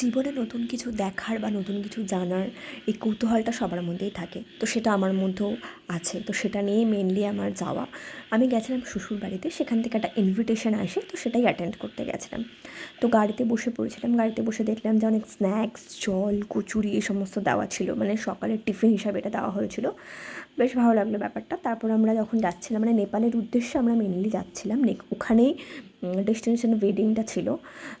জীবনে নতুন কিছু দেখার বা নতুন কিছু জানার এই কৌতূহলটা সবার মধ্যেই থাকে, তো সেটা আমার মধ্যেও আছে। তো সেটা নিয়ে মেনলি আমার যাওয়া। আমি গেছিলাম শ্বশুর বাড়িতে, সেখান থেকে একটা ইনভিটেশন আসে, তো সেটাই অ্যাটেন্ড করতে গেছিলাম। তো গাড়িতে বসে পড়েছিলাম, গাড়িতে বসে দেখলাম যে অনেক স্ন্যাক্স, জল, কচুরি এই সমস্ত দেওয়া ছিল, মানে সকালের টিফিন হিসাবে এটা দেওয়া হয়েছিল। বেশ ভালো লাগলো ব্যাপারটা। তারপর আমরা যখন যাচ্ছিলাম, মানে নেপালের উদ্দেশ্যে আমরা মেনলি যাচ্ছিলাম, ওখানেই ডেস্টিনেশন ওয়েডিংটা ছিল।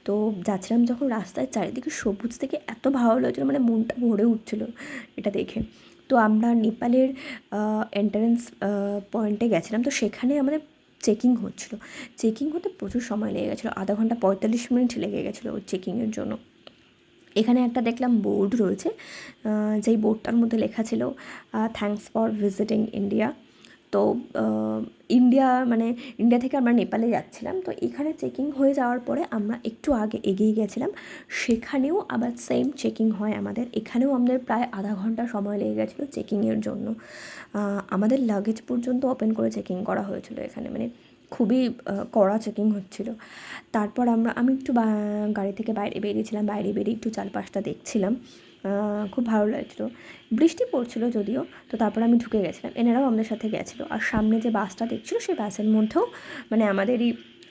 তো যাচ্ছিলাম যখন, রাস্তায় চারিদিকে সবুজ থেকে এত ভালো লাগছিলো, মানে মনটা ভরে উঠছিলো এটা দেখে। তো আমরা নেপালের এন্ট্রান্স পয়েন্টে গেছিলাম, তো সেখানে আমাদের চেকিং হচ্ছিলো। চেকিং হতে প্রচুর সময় লেগে গেছিলো, আধা ঘন্টা 45 মিনিট লেগে গেছিলো ওই চেকিংয়ের জন্য। এখানে একটা দেখলাম বোর্ড রয়েছে, যেই বোর্ডটার মধ্যে লেখা ছিল থ্যাঙ্কস ফর ভিজিটিং ইন্ডিয়া। তো ইন্ডিয়া থেকে আমরা নেপালে যাচ্ছিলাম। তো এখানে চেকিং হয়ে যাওয়ার পরে আমরা একটু আগে এগিয়ে গেছিলাম, সেখানেও আবার সেম চেকিং হয় আমাদের। এখানেও আমাদের প্রায় আধা ঘন্টা সময় লেগে গেছিলো চেকিংয়ের জন্য। আমাদের লাগেজ পর্যন্ত ওপেন করে চেকিং করা হয়েছিল এখানে, মানে খুবই কড়া চেকিং হচ্ছিল। তারপর আমি একটু গাড়ি থেকে বাইরে বেরিয়েছিলাম, বাইরে বেরিয়ে একটু চারপাশটা দেখছিলাম, খুব ভালো লাগছিলো। বৃষ্টি পড়ছিলো যদিও। তো তারপর আমি ঢুকে গেছিলাম, এনারাও আমাদের সাথে গেছিলো। আর সামনে যে বাসটা দেখছিলো, সেই বাসের মধ্যেও মানে আমাদেরই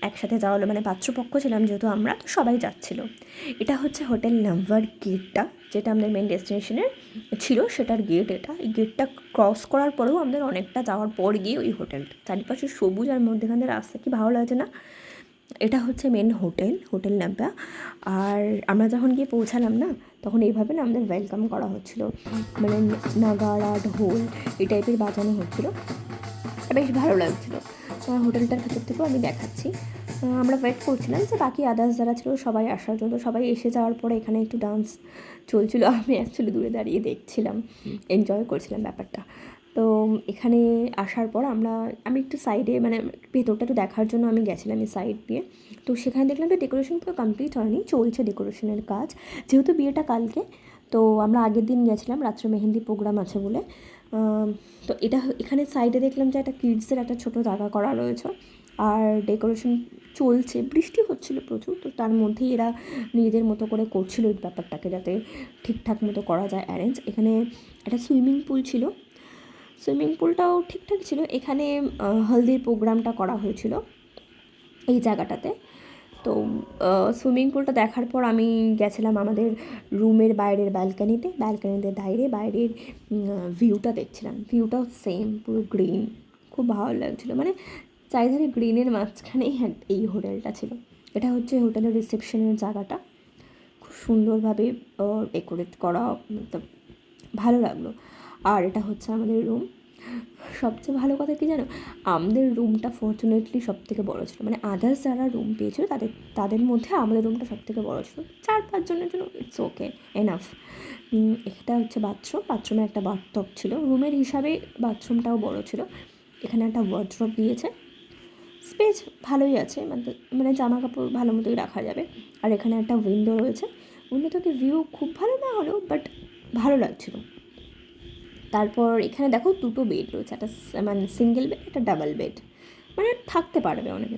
একসাথে যাওয়া হলো, মানে পাত্রপক্ষ ছিলাম যেহেতু আমরা, তো সবাই যাচ্ছিলো। এটা হচ্ছে হোটেল নাম্বার গেটটা, যেটা আমাদের মেন ডেস্টিনেশনের ছিল, সেটার গেট এটা। এই গেটটা ক্রস করার পরেও আমাদের অনেকটা যাওয়ার পর গিয়ে ওই হোটেলটা, চারিপাশে সবুজ আর মধ্যেখানে রাস্তা, কি ভালো লাগছে না। এটা হচ্ছে মেন হোটেল নাম্বা। আর আমরা যখন গিয়ে পৌঁছালাম না, তখন এইভাবে না আমাদের ওয়েলকাম করা হচ্ছিলো, মানে নাগাড়া, ঢোল এই টাইপের বাজানো হচ্ছিলো, বেশ ভালো লাগছিলো। হোটেলটার ভেতর থেকেও আমি দেখাচ্ছি। আমরা ওয়েট করছিলাম যে বাকি আদার্স যারা ছিল সবাই আসার জন্য। সবাই এসে যাওয়ার পরে এখানে একটু ডান্স চলছিলো, আমি অ্যাকচুয়ালি দূরে দাঁড়িয়ে দেখছিলাম, এনজয় করছিলাম ব্যাপারটা। তো এখানে আসার পর আমি একটু সাইডে, মানে ভেতরটা একটু দেখার জন্য আমি গেছিলাম এই সাইড দিয়ে। তো সেখানে দেখলাম যে ডেকোরেশন পুরো কমপ্লিট হয়নি, চলছে ডেকোরেশনের কাজ, যেহেতু বিয়েটা কালকে। তো আমরা আগের দিন গেছিলাম, রাত্রে মেহেন্দি প্রোগ্রাম আছে বলে। তো এখানে সাইডে দেখলাম যে একটা কিডসের একটা ছোটো জায়গা করা রয়েছে, আর ডেকোরেশন চলছে। বৃষ্টি হচ্ছিলো প্রচুর, তো তার মধ্যেই এরা নিজেদের মতো করে করছিল এই ব্যাপারটাকে, যাতে ঠিকঠাক মতো করা যায় অ্যারেঞ্জ। এখানে একটা সুইমিং পুল ছিল, সুইমিং পুলটাও ঠিকঠাক ছিল। এখানে হলদির প্রোগ্রামটা করা হয়েছিল এই জায়গাটাতে। তো সুইমিং পুলটা দেখার পর আমি গেছিলাম আমাদের রুমের বাইরের ব্যালকানিতে বাইরের ভিউটা দেখছিলাম। ভিউটাও সেম, পুরো গ্রিন, খুব ভালো লাগছিলো। মানে চারিধারে গ্রিনের মাঝখানেই এই হোটেলটা ছিল। এটা হচ্ছে হোটেলের রিসেপশনের জায়গাটা, খুব সুন্দরভাবে ডেকোরেট করা, মতলব ভালো লাগলো। আর এটা হচ্ছে আমাদের রুম। সবচেয়ে ভালো কথা কি জানো, আমাদের রুমটা ফর্চুনেটলি সবথেকে বড় ছিল, মানে আদার্স যারা রুম পেয়েছিল তাদের মধ্যে আমাদের রুমটা সবথেকে বড় ছিল। 4-5 জনের জন্য ইটস ওকে, এনাফ। এটা হচ্ছে বাথরুমে একটা বাথটব ছিল, রুমের হিসাবে বাথরুমটাও বড় ছিল। এখানে একটা ওয়ার্ড্রপ দিয়েছে, স্পেস ভালোই আছে, মানে জামা কাপড় ভালো মতোই রাখা যাবে। আর এখানে একটা উইন্ডো রয়েছে, উইন্ডো থেকে ভিউ খুব ভালো না হলেও বাট ভালো লাগছিলো। তারপর এখানে দেখো দুটো বেড রয়েছে, একটা মানে সিঙ্গেল বেড, একটা ডাবল বেড, মানে থাকতে পারবে অনেকে।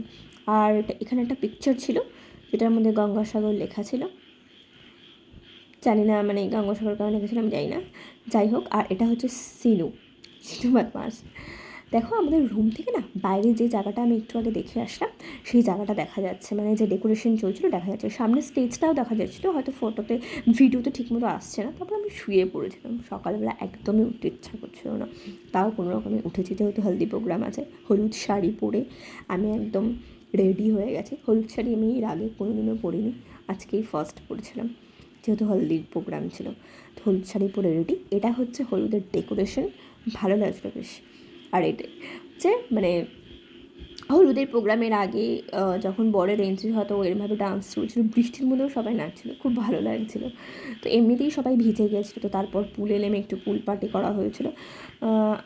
আর এখানে একটা পিকচার ছিল, যেটার মধ্যে গঙ্গাসাগর লেখা ছিল। জানি না মানে গঙ্গাসাগর কারণে লিখেছিলাম আমি জানি না, যাই হোক। আর এটা হচ্ছে সিনু বদমাস। দেখো আমাদের রুম থেকে না বাইরে যে জায়গাটা আমি একটু আগে দেখে আসলাম, সেই জায়গাটা দেখা যাচ্ছে, মানে যে ডেকোরেশন চলছিল দেখা যাচ্ছে। সামনে স্টেজটাও দেখা যাচ্ছিলো, হয়তো ফটোতে ভিডিওতে ঠিকমতো আসছে না। তারপর আমি শুয়ে পড়েছিলাম, সকালবেলা একদমই উঠতে ইচ্ছা করছিল না, তাও কোনো রকমে উঠেছি, যেহেতু হলদি প্রোগ্রাম আছে। হলুদ শাড়ি পরে আমি একদম রেডি হয়ে গেছি। হলুদ শাড়ি আমি এর আগে কোনোদিনও পরিনি, আজকেই ফার্স্ট পরেছিলাম, যেহেতু হলদির প্রোগ্রাম ছিল। তো হলুদ শাড়ি পরে রেডি। এটা হচ্ছে হলুদের ডেকোরেশন, ভালো লাগছিলো বেশ। আর এটা হচ্ছে মানে হলুদের প্রোগ্রামের আগে যখন বরের এন্ট্রি হতো, এরমভাবে ডান্স চলছিলো, বৃষ্টির মধ্যেও সবাই নাচছিলো, খুব ভালো লাগছিলো। তো এমনিতেই সবাই ভিজে গিয়েছিলো, তো তারপর পুলে নেমে একটু পুল পার্টি করা হয়েছিল।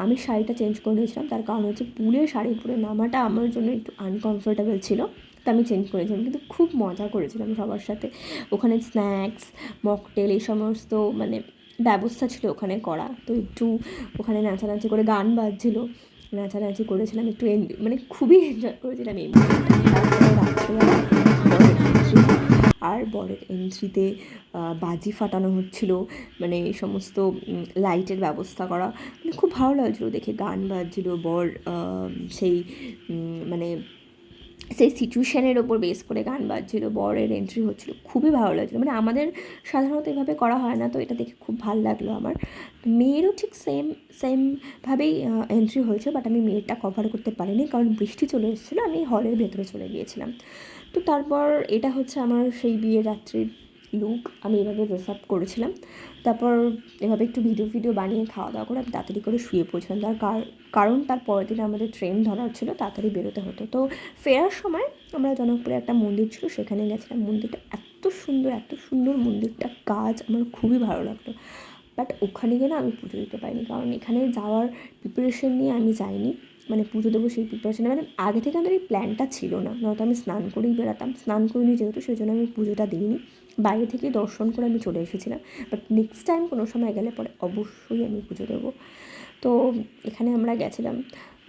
আমি শাড়িটা চেঞ্জ করে নিয়েছিলাম, তার কারণ হচ্ছে পুলে শাড়ি পরে নামাটা আমার জন্য একটু আনকমফোর্টেবল ছিল, তো আমি চেঞ্জ করেছিলাম। কিন্তু খুব মজা করেছিলাম সবার সাথে। ওখানে স্ন্যাক্স, মকটেল এই সমস্ত মানে ব্যবস্থা ছিল ওখানে করা। তো একটু ওখানে নাচানাচি করে, গান বাজছিলো, নাচানাচি করেছিলাম, একটু মানে খুবই এনজয় করেছিলাম এই মুহূর্তটা। তারপরে রাত্রেবেলা আর বরের এন্ট্রিতে বাজি ফাটানো হচ্ছিলো, মানে সমস্ত লাইটের ব্যবস্থা করা, মানে খুব ভালো লাগছিলো দেখে। গান বাজছিলো, বর সেই মানে সেই সিচুয়েশানের ওপর বেস করে গান বাজছিলো, বরের এন্ট্রি হচ্ছিলো, খুবই ভালো লাগছিলো। মানে আমাদের সাধারণত এভাবে করা হয় না, তো এটা দেখে খুব ভালো লাগলো আমার। মেয়েরও ঠিক সেমভাবেই এন্ট্রি হয়েছে, বাট আমি মেয়েরটা কভার করতে পারিনি কারণ বৃষ্টি চলে এসেছিলো, আমি হলের ভেতরে চলে গিয়েছিলাম। তো তারপর এটা হচ্ছে আমার সেই বিয়ের রাত্রির লুক। আমি এভাবে ড্রেস আপ করেছিলাম। তারপর এভাবে একটু ভিডিও বানিয়ে খাওয়া দাওয়া করে আমি তাড়াতাড়ি করে শুয়ে পড়ছিলাম। তার কারণ তার পরের দিন আমাদের ট্রেন ধরার ছিল, তাড়াতাড়ি বেরোতে হতো। তো ফেরার সময় আমরা জনকপুরে একটা মন্দির ছিল, সেখানে গেছিলাম। মন্দিরটা এত সুন্দর মন্দিরটা, কাজ আমার খুবই ভালো লাগলো। বাট ওখানে গিয়ে না আমি পুজো দিতে পারিনি, কারণ এখানে যাওয়ার প্রিপারেশন নিয়ে আমি যাইনি। মানে পুজো দেবো সেই প্রিপারেশনে, মানে আগে থেকে আমাদের এই প্ল্যানটা ছিল না, নয়তো আমি স্নান করেই বেরাতাম। স্নান করিনি যেহেতু, সেই জন্য আমি পুজোটা দিইনি, বাইরে থেকে দর্শন করে আমি চলে এসেছিলাম। বাট নেক্সট টাইম কোনো সময় গেলে পরে অবশ্যই আমি পুজো দেবো। তো এখানে আমরা গেছিলাম,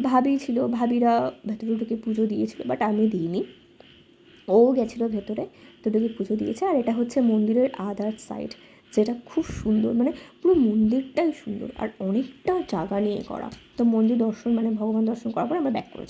ভাবি ছিল, ভাবিরা ভেতরে ঢুকে পুজো দিয়েছিল, বাট আমি দিইনি। ও গেছিলো ভেতরে, তো ঢুকে পুজো দিয়েছে। আর এটা হচ্ছে মন্দিরের আদার সাইড, যেটা খুব সুন্দর, মানে পুরো মন্দিরটাই সুন্দর আর অনেকটা জায়গা নিয়ে করা। তো মন্দির দর্শন মানে ভগবান দর্শন করার পর আমরা ব্যাক করেছি।